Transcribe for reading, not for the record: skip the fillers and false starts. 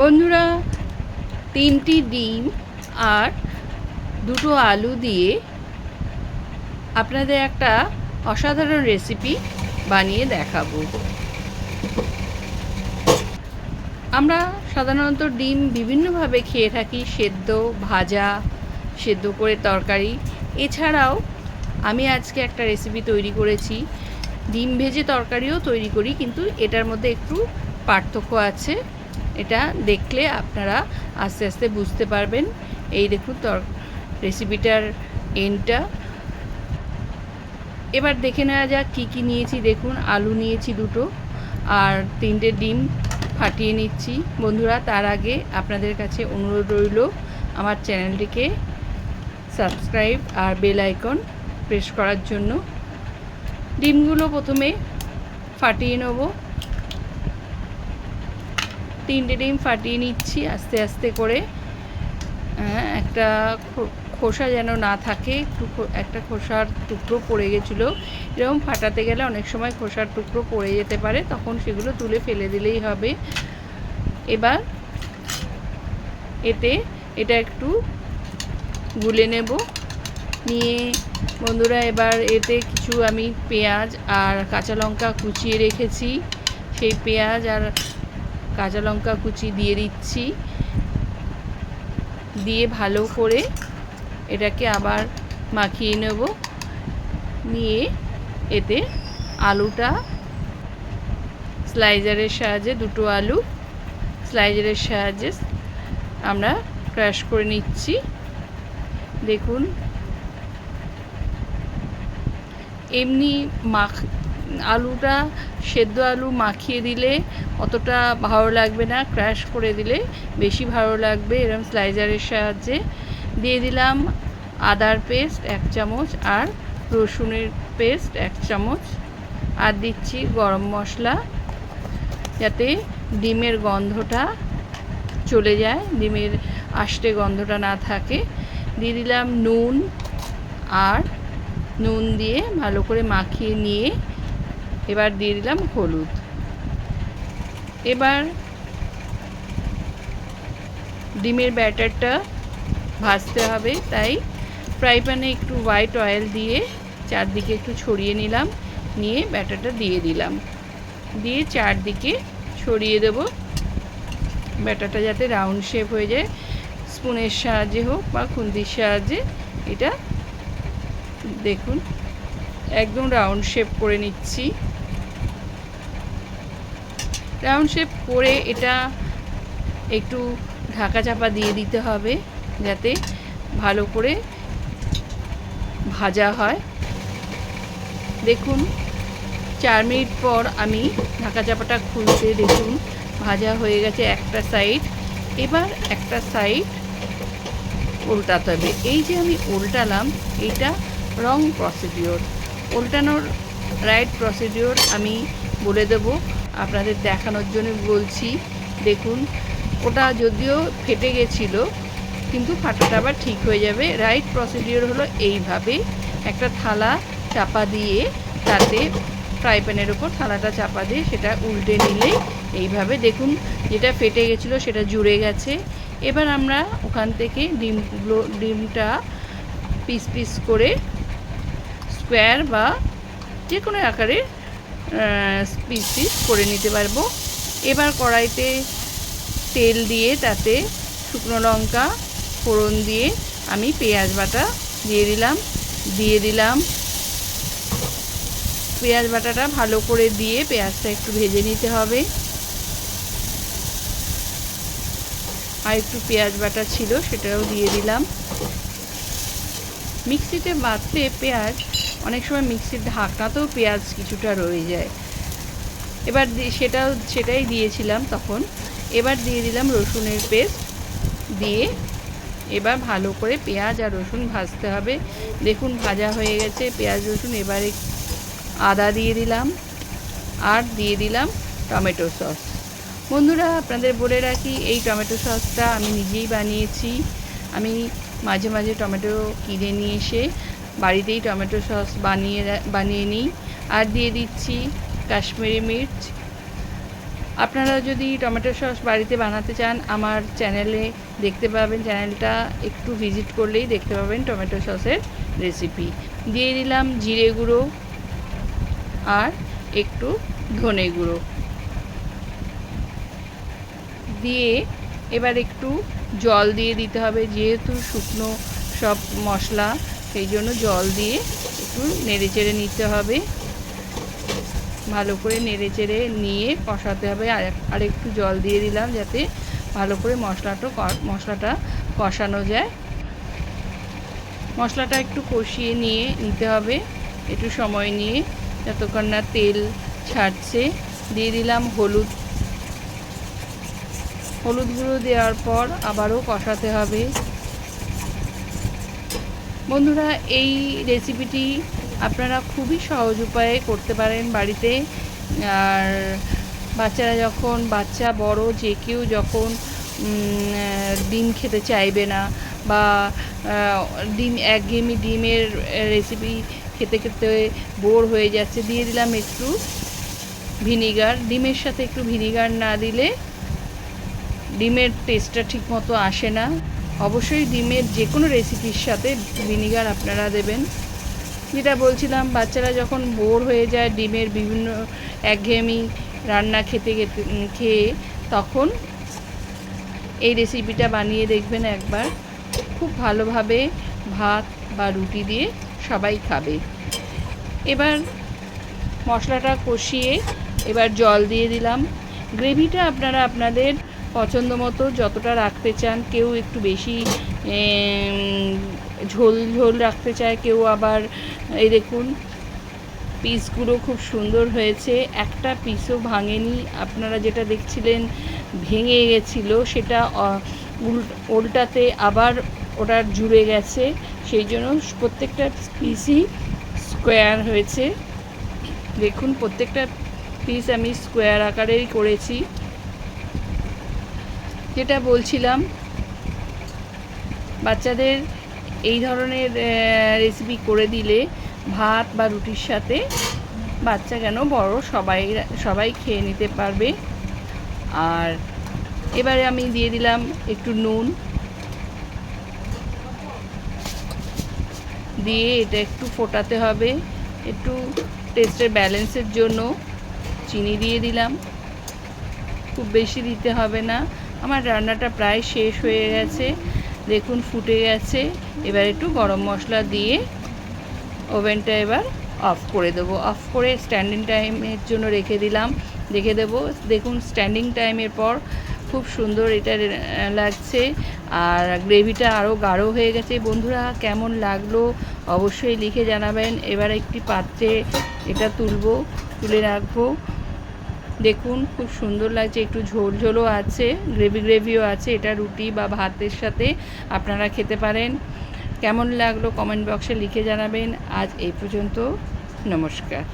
বন্ধুরা, 3টি ডিম আর 2টো আলু দিয়ে আপনাদের একটা অসাধারণ রেসিপি বানিয়ে দেখাবো। আমরা সাধারণত ডিম বিভিন্নভাবে খেয়ে থাকি, সেদ্ধ, ভাজা, সেদ্ধ করে তরকারি। এছাড়াও আমি আজকে একটা রেসিপি তৈরি করেছি, ডিম ভেজে তরকারিও তৈরি করি, কিন্তু এটার মধ্যে একটু পার্থক্য আছে। এটা দেখলে আপনারা আস্তে আস্তে বুঝতে পারবেন। এই দেখুন রেসিপিটার এন্ডটা। এবার দেখে নেওয়া যাক কী কী নিয়েছি। দেখুন, আলু নিয়েছি 2টো আর 3টে ডিম ফাটিয়ে নিচ্ছি। বন্ধুরা, তার আগে আপনাদের কাছে অনুরোধ রইল আমার চ্যানেলটিকে সাবস্ক্রাইব আর বেল আইকন প্রেস করার জন্য। ডিমগুলো প্রথমে ফাটিয়ে নেব। 3টে ডিম ফাটিয়ে নিচ্ছি আস্তে আস্তে করে। একটা খোসা যেন না থাকে, একটা খোসার টুকরো পড়ে গেছিলো। এরকম ফাটাতে গেলে অনেক সময় খোসার টুকরো পড়ে যেতে পারে, তখন সেগুলো তুলে ফেলে দিলেই হবে। এবার এটা একটু গুলে নেব। নিয়ে বন্ধুরা, এবার এতে কিছু আমি পেঁয়াজ আর কাঁচা লঙ্কা কুচিয়ে রেখেছি, সেই পেঁয়াজ আর কাঁচা লঙ্কা কুচি দিয়ে দিচ্ছি। দিয়ে ভালো করে এটাকে আবার মাখিয়ে নেব। নিয়ে এতে আলুটা স্লাইজারের সাহায্যে, 2টো আলু স্লাইজারের সাহায্যে আমরা ক্রাশ করে নিচ্ছি। দেখুন, এমনি আলুটা সেদ্ধ আলু মাখিয়ে দিলে অতটা ভালো লাগবে না, ক্রাশ করে দিলে বেশি ভালো লাগবে। এরকম স্লাইজারের সাহায্যে দিয়ে দিলাম আদার পেস্ট 1 চামচ আর রসুনের পেস্ট 1 চামচ, আর দিচ্ছি গরম মশলা, যাতে ডিমের গন্ধটা চলে যায়, ডিমের আষ্টে গন্ধটা না থাকে। দিয়ে দিলাম নুন, আর নুন দিয়ে ভালো করে মাখিয়ে নিয়ে এবার দিয়ে দিলাম হলুদ। এবার ডিমের ব্যাটারটা ভাজতে হবে, তাই ফ্রাই প্যানে একটু হোয়াইট অয়েল দিয়ে চারদিকে একটু ছড়িয়ে নিলাম। নিয়ে ব্যাটারটা দিয়ে দিলাম, দিয়ে চারদিকে ছড়িয়ে দেব। ব্যাটারটা যাতে রাউন্ড শেপ হয়ে যায়, স্পুনের সাহায্যে হোক বা খুন্তির সাহায্যে এটা দেখুন একদম রাউন্ড শেপ করে নিচ্ছি। রাউন্ড শেপ করে এটা একটু ঢাকা চাপা দিয়ে দিতে হবে, যাতে ভালো করে ভাজা হয়। দেখুন, 4 মিনিট পর আমি ঢাকা চাপাটা খুলতে দেখুন ভাজা হয়ে গেছে একটা সাইড। এবার একটা সাইড উল্টাতে হবে। এই যে আমি উল্টালাম, এইটা রং প্রসিডিওর। উল্টানোর রাইট প্রসিডিওর আমি বলে দেব, আপনাদের দেখানোর জন্য বলছি। দেখুন, ওটা যদিও ফেটে গেছিলো, কিন্তু ফাটাটা আবার ঠিক হয়ে যাবে। রাইট প্রসিডিওর হলো এইভাবে একটা থালা চাপা দিয়ে, তাতে ফ্রাই প্যানের ওপর থালাটা চাপা দিয়ে সেটা উল্টে নিলে এইভাবে দেখুন যেটা ফেটে গেছিলো সেটা জুড়ে গেছে। এবার আমরা ওখান থেকে ডিমটা পিস পিস করে স্কোয়ার বা যে কোনো আকারে পিস পিস করে নিতে পারবো। এবার কড়াইতে তেল দিয়ে তাতে শুকনো লঙ্কা ফোড়ন দিয়ে আমি পেঁয়াজ বাটা দিয়ে দিলাম। পেঁয়াজ বাটাটা ভালো করে দিয়ে পেঁয়াজটা একটু ভেজে নিতে হবে। আর একটু পেঁয়াজ বাটা ছিল, সেটাও দিয়ে দিলাম। মিক্সিতে বাটলে পেঁয়াজ অনেক সময় মিক্সির ঢাকনাতেও পেঁয়াজ কিছুটা রয়ে যায়। এবার সেটাই দিয়েছিলাম তখন। এবার দিয়ে দিলাম রসুনের পেস্ট, দিয়ে এবার ভালো করে পেঁয়াজ আর রসুন ভাজতে হবে। দেখুন ভাজা হয়ে গেছে পেঁয়াজ রসুন। এবারে আদা দিয়ে দিলাম, আর দিয়ে দিলাম টমেটো সস। বন্ধুরা, আপনাদের বলে রাখি, এই টমেটো সসটা আমি নিজেই বানিয়েছি। আমি মাঝে মাঝে টমেটো কিনে নিয়ে এসে বাড়িতেই টমেটো সস বানিয়ে নিই। আর দিয়ে দিচ্ছি কাশ্মীরি মির্চ আপনারা যদি টমেটো সস বাড়িতে বানাতে চান আমার চ্যানেলে দেখতে পাবেন, চ্যানেলটা একটু ভিজিট করলেই দেখতে পাবেন টমেটো সসের রেসিপি। দিয়ে দিলাম জিরে গুঁড়ো আর একটু ধনে গুঁড়ো দিয়ে এবার একটু জল দিয়ে দিতে হবে, যেহেতু শুকনো সব মশলা সেই জন্য জল দিয়ে একটু নেড়েচেড়ে নিতে হবে, ভালো করে নেড়েচেড়ে নিয়ে কষাতে হবে। আর একটু জল দিয়ে দিলাম যাতে ভালো করে মশলাটা কষানো যায়। মশলাটা একটু কষিয়ে নিয়ে নিতে হবে একটু সময় নিয়ে, যতক্ষণ না তেল ছাড়ছে। দিয়ে দিলাম হলুদ গুঁড়ো দেওয়ার পর আবারও কষাতে হবে। বন্ধুরা, এই রেসিপিটি আপনারা খুবই সহজ উপায়ে করতে পারেন বাড়িতে। আর বাচ্চা বড় যে কেউ যখন ডিম খেতে চাইবে না বা একঘেয়েমি ডিমের রেসিপি খেতে খেতে বোর হয়ে যাচ্ছে, দিয়ে দিলাম একটু ভিনিগার। ডিমের সাথে একটু ভিনিগার না দিলে ডিমের টেস্টটা ঠিক মতো আসে না। অবশ্যই ডিমের যে কোনো রেসিপির সাথে ভিনিগার আপনারা দেবেন। যেটা বলছিলাম, বাচ্চারা যখন বোর হয়ে যায় ডিমের বিভিন্ন একঘেয়েমি রান্না খেয়ে তখন এই রেসিপিটা বানিয়ে দেখবেন একবার, খুব ভালোভাবে ভাত বা রুটি দিয়ে সবাই খাবে। এবার মশলাটা কষিয়ে এবার জল দিয়ে দিলাম। গ্রেভিটা আপনারা আপনাদের পছন্দ মতো যতটা রাখতে চান, কেউ একটু বেশি ঝোল রাখতে চায়, কেউ আবার এই দেখুন পিসগুলো খুব সুন্দর হয়েছে, একটা পিসও ভাঙেনি। আপনারা যেটা দেখছিলেন ভেঙে গেছিলো সেটা উল্টাতে আবার ওটা জুড়ে গেছে, সেই জন্য প্রত্যেকটা পিসই স্কোয়ার হয়েছে। দেখুন প্রত্যেকটা পিস আমি স্কোয়ার আকারেই করেছি। যেটা বলছিলাম, বাচ্চাদের এই ধরনের রেসিপি করে দিলে ভাত বা রুটির সাথে বাচ্চা কেন বড় সবাই খেয়ে নিতে পারবে। আর এবারে আমি দিয়ে দিলাম একটু নুন, দিয়ে এটা একটু ফোটাতে হবে। একটু টেস্টের ব্যালেন্সের জন্য চিনি দিয়ে দিলাম, খুব বেশি দিতে হবে না। আমার রান্নাটা প্রায় শেষ হয়ে গেছে, দেখুন ফুটে গেছে। এবার একটু গরম মশলা দিয়ে ওভেনটা এবার অফ করে দেবো। অফ করে স্ট্যান্ডিং টাইমের জন্য রেখে দেবো। দেখুন স্ট্যান্ডিং টাইমের পর খুব সুন্দর এটা লাগছে, আর গ্রেভিটা আরও গাঢ় হয়ে গেছে। বন্ধুরা, কেমন লাগলো অবশ্যই লিখে জানাবেন। এবার একটি পাত্রে এটা তুলে রাখবো। দেখুন খুব সুন্দর লাগছে, একটু ঝোলও আছে, গ্রেভিও আছে। এটা রুটি বা ভাতের সাথে আপনারা খেতে পারেন। কেমন লাগলো কমেন্ট বক্সে লিখে জানাবেন। আজ এই পর্যন্ত, নমস্কার।